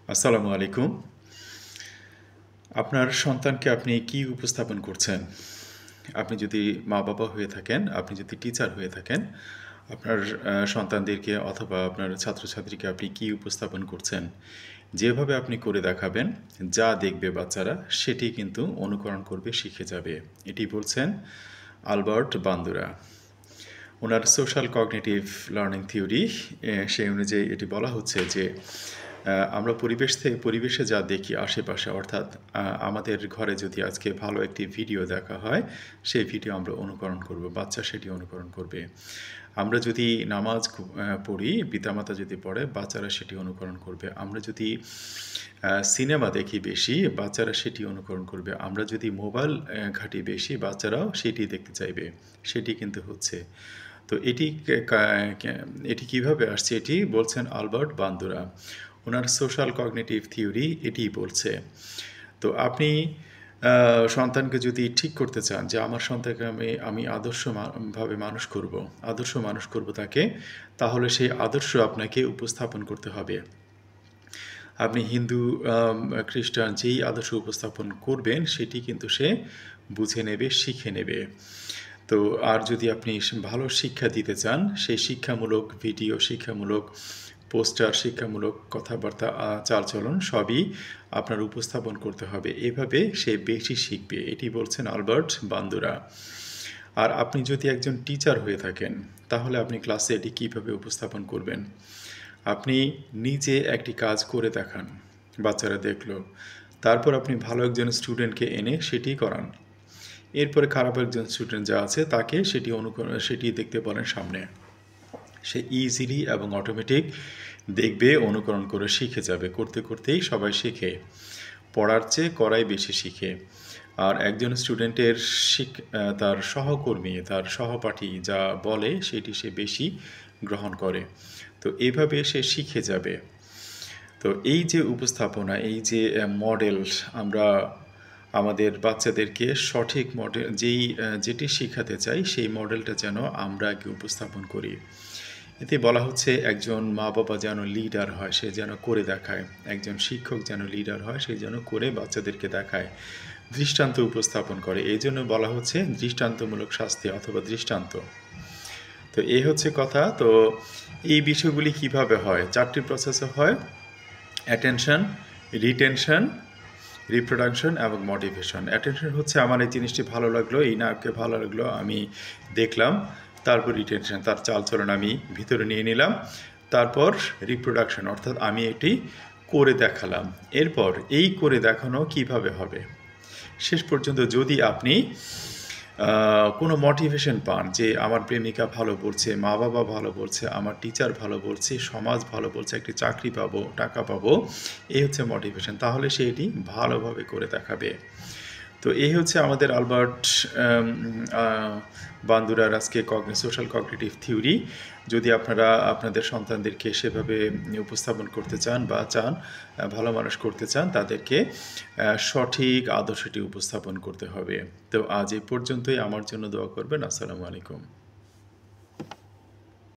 আসসালামু আলাইকুম। আপনার সন্তানকে আপনি কি উপস্থাপন করছেন? আপনি যদি মা-বাবা হয়ে থাকেন, আপনি যদি টিচার হয়ে থাকেন, আপনার সন্তানদেরকে অথবা আপনার ছাত্রছাত্রীকে আপনি কি উপস্থাপন করছেন? যেভাবে আপনি করে দেখাবেন, যা দেখবে বাচ্চারা সেটি কিন্তু অনুকরণ করবে, শিখে যাবে। এটি বলছেন আলবার্ট বান্দুরা। ওনার সোশ্যাল কগনিটিভ লার্নিং থিওরি সেই অনুযায়ী এটি বলা হচ্ছে যে আমরা পরিবেশে যা দেখি আশেপাশে অর্থাৎ আমাদের ঘরে যদি আজকে ভালো একটি ভিডিও দেখা হয় সেই ভিডিও আমরা অনুকরণ করব, বাচ্চা সেটি অনুকরণ করবে। আমরা যদি নামাজ পড়ি, পিতামাতা যদি পড়ে, বাচ্চারা সেটি অনুকরণ করবে। আমরা যদি সিনেমা দেখি বেশি, বাচ্চারা সেটি অনুকরণ করবে। আমরা যদি মোবাইল ঘাঁটি বেশি, বাচ্চারাও সেটি দেখতে চাইবে। সেটি কিন্তু হচ্ছে। তো এটি কিভাবে আসছে? এটি বলছেন আলবার্ট বান্দুরা। ওনার সোশ্যাল কগনিটিভ থিওরি এটিই বলছে। তো আপনি সন্তানকে যদি ঠিক করতে চান যে আমার সন্তানকে আমি ভাবে আদর্শ মানুষ করব তাকে, তাহলে সেই আদর্শ আপনাকে উপস্থাপন করতে হবে। আপনি হিন্দু, খ্রিস্টান যেই আদর্শ উপস্থাপন করবেন সেটি কিন্তু সে বুঝে নেবে, শিখে নেবে। তো আর যদি আপনি ভালো শিক্ষা দিতে চান, সেই শিক্ষামূলক ভিডিও, শিক্ষামূলক পোস্টার, শিক্ষামূলক কথাবার্তা, চালচলন সবই আপনার উপস্থাপন করতে হবে। এভাবে সে বেশি শিখবে। এটি বলছেন আলবার্ট বান্দুরা। আর আপনি যদি একজন টিচার হয়ে থাকেন, তাহলে আপনি ক্লাসে এটি কীভাবে উপস্থাপন করবেন? আপনি নিজে একটি কাজ করে দেখান, বাচ্চারা দেখলো। তারপর আপনি ভালো একজন স্টুডেন্টকে এনে সেটি করান। এরপরে খারাপ একজন স্টুডেন্ট যা আছে তাকে সেটি দেখতে বলেন সামনে। সে ইজিলি এবং অটোমেটিক দেখবে, অনুকরণ করে শিখে যাবে। করতে করতেই সবাই শেখে। পড়ার চেয়ে করাই বেশি শিখে। আর একজন স্টুডেন্টের তার সহকর্মী, তার সহপাঠী যা বলে সেটি সে বেশি গ্রহণ করে। তো এভাবে সে শিখে যাবে। তো এই যে উপস্থাপনা, এই যে মডেল, আমরা আমাদের বাচ্চাদেরকে সঠিক মডেল যেটি শেখাতে চাই সেই মডেলটা যেন আমরা আগে উপস্থাপন করি। এতে বলা হচ্ছে একজন মা-বাবা যেন লিডার হয়, সে যেন করে দেখায়। একজন শিক্ষক যেন লিডার হয়, সে যেন করে বাচ্চাদেরকে দেখায়, দৃষ্টান্ত উপস্থাপন করে। এই জন্য বলা হচ্ছে দৃষ্টান্তমূলক শাস্তি অথবা দৃষ্টান্ত। তো এই হচ্ছে কথা। তো এই বিষয়গুলি কিভাবে হয়? 4টি প্রসেসে হয়: অ্যাটেনশন, রিটেনশন, রিপ্রোডাকশন এবং মোটিভেশন। অ্যাটেনশন হচ্ছে আমার এই জিনিসটি ভালো লাগলো, এই নায়ককে ভালো লাগলো, আমি দেখলাম। তারপর রিটেনশন, তার চালচলন আমি ভিতরে নিয়ে নিলাম। তারপর রিপ্রোডাকশন, অর্থাৎ আমি এটি করে দেখালাম। এরপর এই করে দেখানো কিভাবে হবে? শেষ পর্যন্ত যদি আপনি কোনো মোটিভেশন পান যে আমার প্রেমিকা ভালো বলছে, মা-বাবা ভালো বলছে, আমার টিচার ভালো বলছে, সমাজ ভালো বলছে, একটি চাকরি পাবো, টাকা পাবো, এই হচ্ছে মোটিভেশন, তাহলে সে এটি ভালোভাবে করে দেখাবে। তো এই হচ্ছে আমাদের আলবার্ট বান্দুরার আজকে সোশ্যাল কগনিটিভ থিওরি। যদি আপনারা আপনাদের সন্তানদেরকে সেভাবে উপস্থাপন করতে চান বা ভালো মানুষ করতে চান, তাদেরকে সঠিক আদর্শটি উপস্থাপন করতে হবে। তো আজ এই পর্যন্তই। আমার জন্য দোয়া করবেন। আসসালামু আলাইকুম।